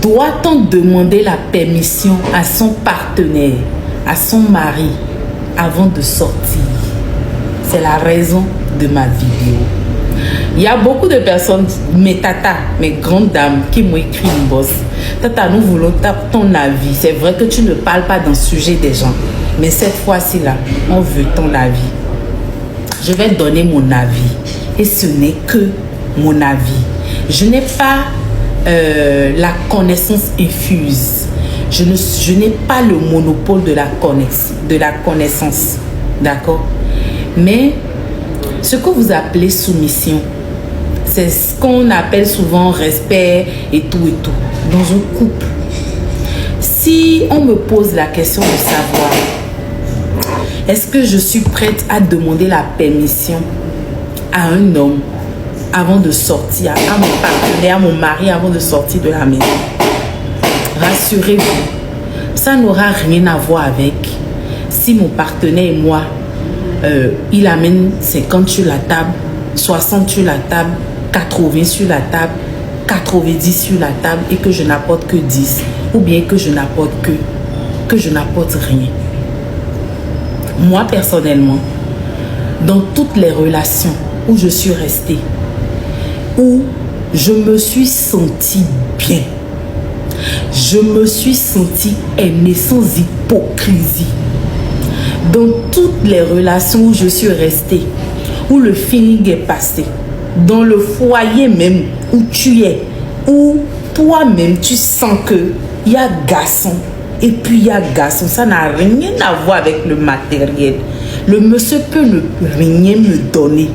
Doit-on demander la permission à son partenaire, à son mari, avant de sortir? C'est la raison de ma vidéo. Il y a beaucoup de personnes, mes tatas, mes grandes dames, qui m'ont écrit une bosse. Tata, nous voulons ton avis. C'est vrai que tu ne parles pas d'un sujet des gens. Mais cette fois-ci là, on veut ton avis. Je vais donner mon avis. Et ce n'est que mon avis. Je n'ai pas la connaissance infuse. Je n'ai pas le monopole de la connaissance. D'accord? Mais ce que vous appelez soumission, c'est ce qu'on appelle souvent respect et tout. Dans un couple, si on me pose la question de savoir est-ce que je suis prête à demander la permission à un homme avant de sortir, à mon partenaire, à mon mari avant de sortir de la maison, rassurez-vous, ça n'aura rien à voir avec si mon partenaire et moi il amène 50 sur la table, 60 sur la table, 80 sur la table, 90 sur la table et que je n'apporte que 10 ou bien que je n'apporte que je n'apporte rien. Moi personnellement, dans toutes les relations où je suis restée, où je me suis sentie bien, je me suis sentie aimée sans hypocrisie. Dans toutes les relations où je suis restée, où le feeling est passé, dans le foyer même où tu es, où toi-même tu sens que il y a garçon et puis il y a garçon, ça n'a rien à voir avec le matériel. Le monsieur peut ne rien me donner,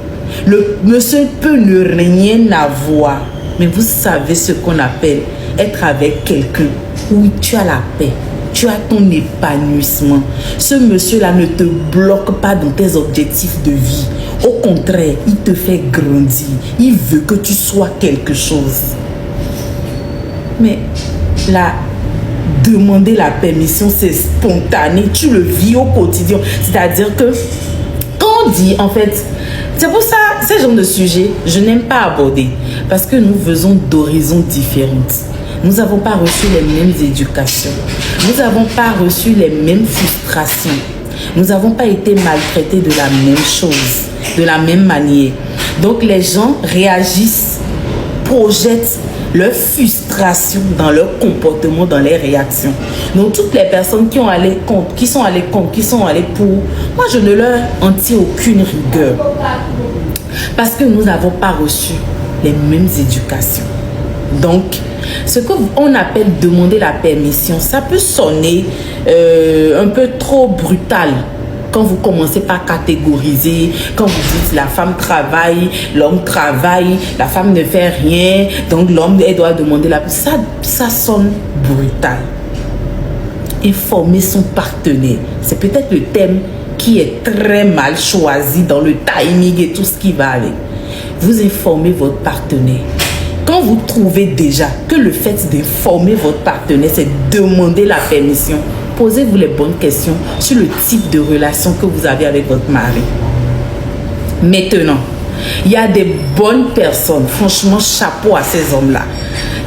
le monsieur peut ne rien avoir, mais vous savez ce qu'on appelle être avec quelqu'un où tu as la paix. Tu as ton épanouissement. Ce monsieur-là ne te bloque pas dans tes objectifs de vie. Au contraire, il te fait grandir. Il veut que tu sois quelque chose. Mais là, demander la permission, c'est spontané. Tu le vis au quotidien. C'est-à-dire que quand on dit, en fait, c'est pour ça, ce genre de sujet, je n'aime pas aborder. Parce que nous faisons d'horizons différentes. Nous n'avons pas reçu les mêmes éducations. Nous n'avons pas reçu les mêmes frustrations. Nous n'avons pas été maltraités de la même chose, de la même manière. Donc les gens réagissent, projettent leur frustration dans leur comportement, dans les réactions. Donc toutes les personnes qui sont allées contre, qui sont allées pour, moi je ne leur en tire aucune rigueur. Parce que nous n'avons pas reçu les mêmes éducations. Donc, ce qu'on appelle demander la permission, ça peut sonner un peu trop brutal quand vous commencez par catégoriser, quand vous dites la femme travaille, l'homme travaille, la femme ne fait rien, donc l'homme elle doit demander la permission. Ça sonne brutal. Informer son partenaire, c'est peut-être le thème qui est très mal choisi dans le timing et tout ce qui va avec. Vous informez votre partenaire. Quand vous trouvez déjà que le fait d'informer votre partenaire, c'est demander la permission, posez-vous les bonnes questions sur le type de relation que vous avez avec votre mari. Maintenant, il y a des bonnes personnes, franchement, chapeau à ces hommes-là.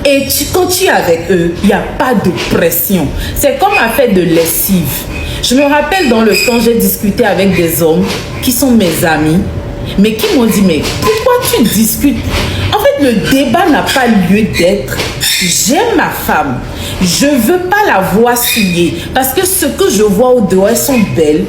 Et quand tu es avec eux, il n'y a pas de pression. C'est comme un fait de lessive. Je me rappelle dans le temps, j'ai discuté avec des hommes qui sont mes amis, mais qui m'ont dit, mais pourquoi tu discutes? En fait, le débat n'a pas lieu d'être. J'aime ma femme. Je ne veux pas la voir souillée. Parce que ce que je vois au dehors, elles sont belles.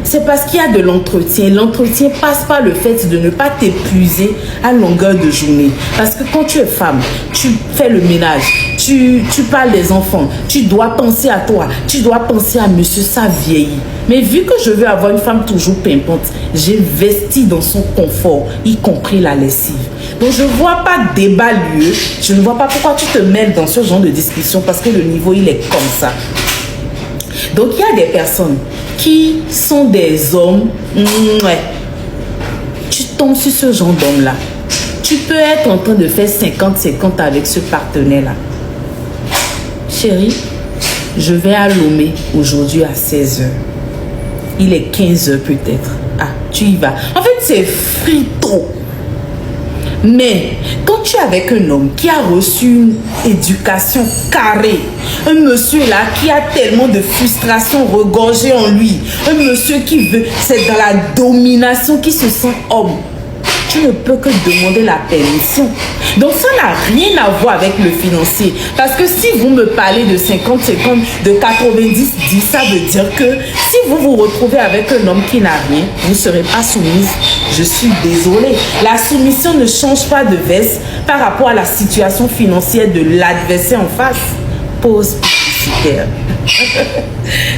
C'est parce qu'il y a de l'entretien. L'entretien passe par le fait de ne pas t'épuiser à longueur de journée. Parce que quand tu es femme, tu fais le ménage, tu parles des enfants, tu dois penser à toi, tu dois penser à monsieur, ça vieillit. Mais vu que je veux avoir une femme toujours pimpante, j'investis dans son confort, y compris la lessive. Donc je ne vois pas débat lieu, je ne vois pas pourquoi tu te mêles dans ce genre de discussion parce que le niveau il est comme ça. Donc il y a des personnes qui sont des hommes, tu tombes sur ce genre d'homme-là. Tu peux être en train de faire 50-50 avec ce partenaire-là. Chérie, je vais à Lomé aujourd'hui à 16h. Il est 15h peut-être. Ah, tu y vas. En fait, c'est frito. Mais quand tu es avec un homme qui a reçu une éducation carrée, un monsieur là qui a tellement de frustration regorgée en lui, un monsieur qui veut, c'est dans la domination, qui se sent homme, tu ne peux que demander la permission. Donc ça n'a rien à voir avec le financier. Parce que si vous me parlez de 50, de 90, 10, ça veut dire que si vous vous retrouvez avec un homme qui n'a rien, vous ne serez pas soumise. Je suis désolée. La soumission ne change pas de veste par rapport à la situation financière de l'adversaire en face. Pause publicitaire.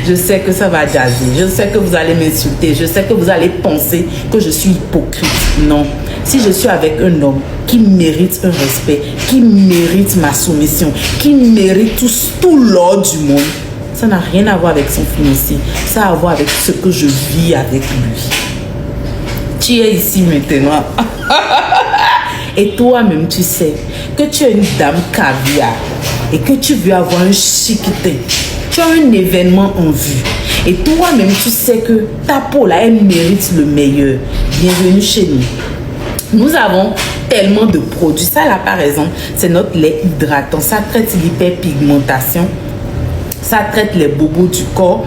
Je sais que ça va jaser. Je sais que vous allez m'insulter. Je sais que vous allez penser que je suis hypocrite. Non. Si je suis avec un homme qui mérite un respect, qui mérite ma soumission, qui mérite tout l'ordre du monde, ça n'a rien à voir avec son financier. Ça a à voir avec ce que je vis avec lui. Tu es ici maintenant. Et toi-même, tu sais que tu es une dame caviar et que tu veux avoir un chiqueté. Tu as un événement en vue. Et toi-même, tu sais que ta peau, là, elle mérite le meilleur. Bienvenue chez nous. Nous avons tellement de produits. Ça, là, par exemple, c'est notre lait hydratant. Ça traite l'hyperpigmentation. Ça traite les bobos du corps.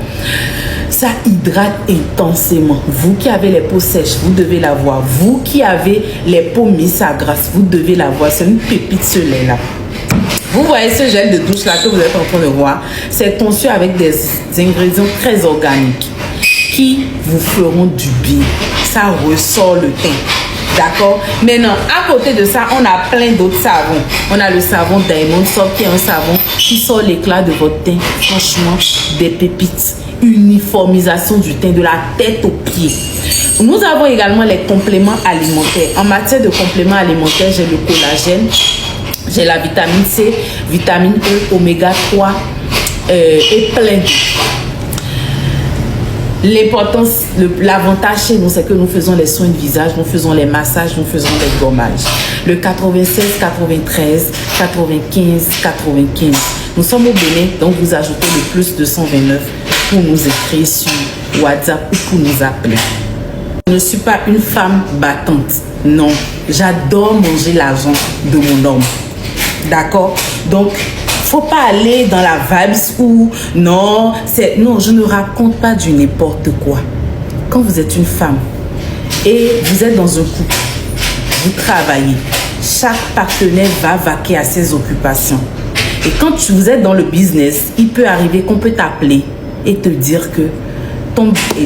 Ça hydrate intensément. Vous qui avez les peaux sèches, vous devez l'avoir. Vous qui avez les peaux mises à grâce, vous devez l'avoir. C'est une pépite, ce lait-là. Vous voyez ce gel de douche là que vous êtes en train de voir. C'est conçu avec des ingrédients très organiques qui vous feront du bien. Ça ressort le teint. D'accord? Maintenant, à côté de ça, on a plein d'autres savons. On a le savon Diamond Soft qui est un savon qui sort l'éclat de votre teint. Franchement, des pépites. Uniformisation du teint de la tête aux pieds. Nous avons également les compléments alimentaires. En matière de compléments alimentaires, j'ai le collagène, j'ai la vitamine C, vitamine E, oméga 3 et plein d'autres. L'importance, l'avantage chez nous, c'est que nous faisons les soins de visage, nous faisons les massages, nous faisons les gommages. Le 96, 93, 95, 95. Nous sommes au Bénin, donc vous ajoutez le plus 229 pour nous écrire sur WhatsApp ou pour nous appeler. Je ne suis pas une femme battante. Non, j'adore manger l'argent de mon homme. D'accord? Donc, faut pas aller dans la vibes où non, je ne raconte pas du n'importe quoi. Quand vous êtes une femme et vous êtes dans un couple, vous travaillez, chaque partenaire va vaquer à ses occupations. Et quand vous êtes dans le business, il peut arriver qu'on peut t'appeler et te dire que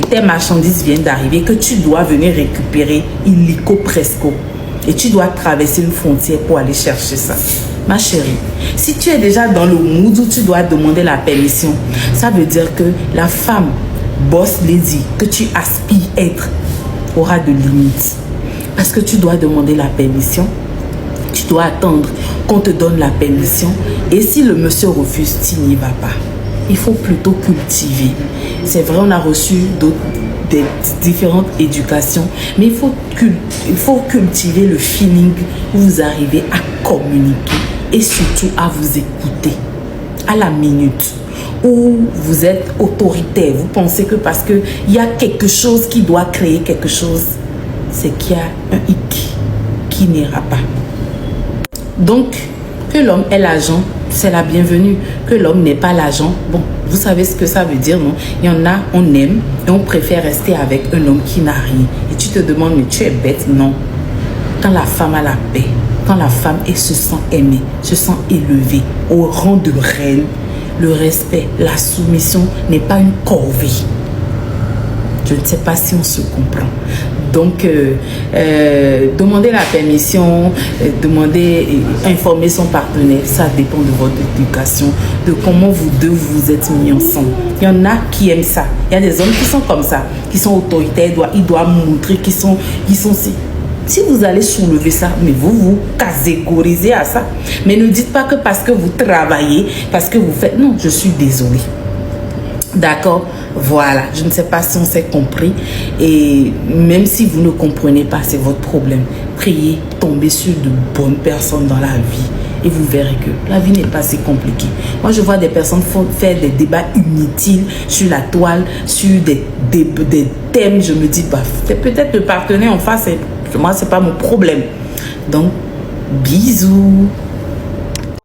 tes marchandises viennent d'arriver, que tu dois venir récupérer illico presco. Et tu dois traverser une frontière pour aller chercher ça. Ma chérie, si tu es déjà dans le mood où tu dois demander la permission, ça veut dire que la femme, boss lady, que tu aspires être, aura de limites. Parce que tu dois demander la permission, tu dois attendre qu'on te donne la permission. Et si le monsieur refuse, tu n'y vas pas. Il faut plutôt cultiver. C'est vrai, on a reçu des différentes éducations, mais il faut cultiver le feeling où vous arrivez à communiquer et surtout à vous écouter à la minute où vous êtes autoritaire. Vous pensez que parce qu'il y a quelque chose qui doit créer quelque chose, c'est qu'il y a un hic qui n'ira pas. Donc, que l'homme est l'agent, c'est la bienvenue. Que l'homme n'est pas l'agent, bon, vous savez ce que ça veut dire, non? Il y en a, on aime et on préfère rester avec un homme qui n'a rien. Et tu te demandes, mais tu es bête? Non. Quand la femme a la paix, quand la femme se sent aimée, se sent élevée au rang de reine, le respect, la soumission n'est pas une corvée. Je ne sais pas si on se comprend. Donc, demander la permission, informer son partenaire, ça dépend de votre éducation, de comment vous deux vous êtes mis ensemble. Il y en a qui aiment ça. Il y a des hommes qui sont comme ça, qui sont autoritaires, ils doivent montrer qu'ils sont. Si vous allez soulever ça, mais vous catégorisez à ça. Mais ne dites pas que parce que vous travaillez, parce que vous faites... Non, je suis désolée. D'accord? Voilà, je ne sais pas si on s'est compris. Et même si vous ne comprenez pas, c'est votre problème. Priez, tombez sur de bonnes personnes dans la vie. Et vous verrez que la vie n'est pas si compliquée. Moi, je vois des personnes faire des débats inutiles sur la toile, sur des thèmes. Je me dis, bah, c'est peut-être le partenaire en face. Moi, ce n'est pas mon problème. Donc, Bisous.